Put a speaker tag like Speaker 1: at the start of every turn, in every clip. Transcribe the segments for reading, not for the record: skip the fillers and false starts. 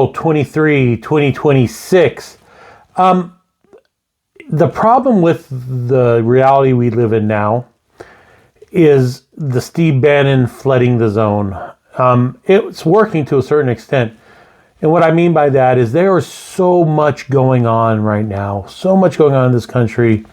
Speaker 1: 23, 2026. The problem with the reality we live in now is the Steve Bannon flooding the zone. It's working to a certain extent. And what I mean by that is there is so much going on right now, so much going on in this country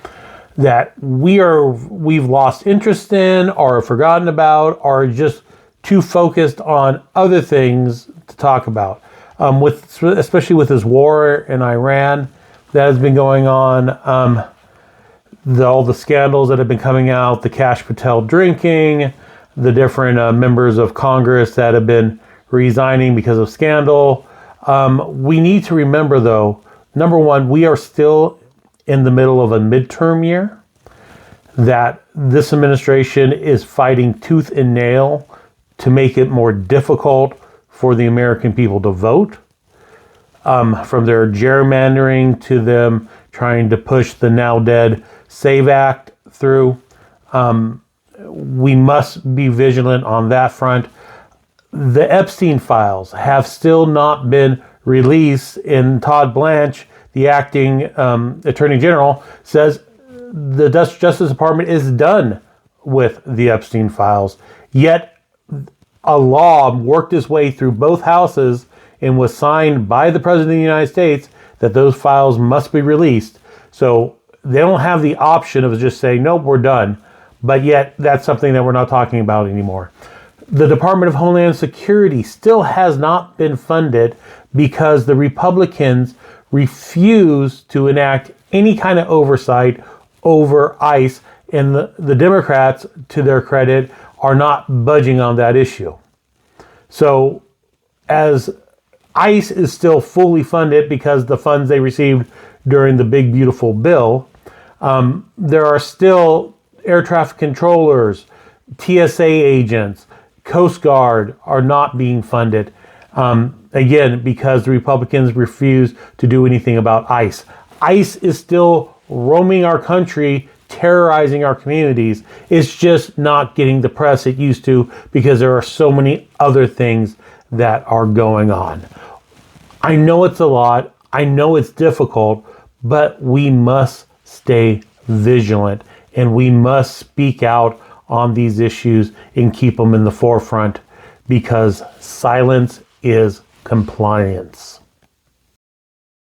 Speaker 1: that we've lost interest in or forgotten about or just too focused on other things to talk about. Especially with this war in Iran that has been going on, all the scandals that have been coming out, the Kash Patel drinking, the different members of Congress that have been resigning because of scandal. We need to remember, though, number one, we are still in the middle of a midterm year, that this administration is fighting tooth and nail to make it more difficult for the American people to vote, from their gerrymandering to them trying to push the now dead SAVE Act through. We must be vigilant on that front. The Epstein files have still not been released, and Todd Blanche, the acting Attorney General, says the Justice Department is done with the Epstein files. Yet a law worked its way through both houses and was signed by the President of the United States that those files must be released. So they don't have the option of just saying, nope, we're done. But yet that's something that we're not talking about anymore. The Department of Homeland Security still has not been funded because the Republicans refuse to enact any kind of oversight over ICE, and the Democrats, to their credit, are not budging on that issue. So as ICE is still fully funded because the funds they received during the big beautiful bill, there are still air traffic controllers, TSA agents, Coast Guard are not being funded. Again, because the Republicans refuse to do anything about ICE. ICE is still roaming our country, terrorizing our communities. It's just not getting the press it used to because there are so many other things that are going on. I know it's a lot. I know it's difficult, but we must stay vigilant and we must speak out on these issues and keep them in the forefront, because silence is compliance.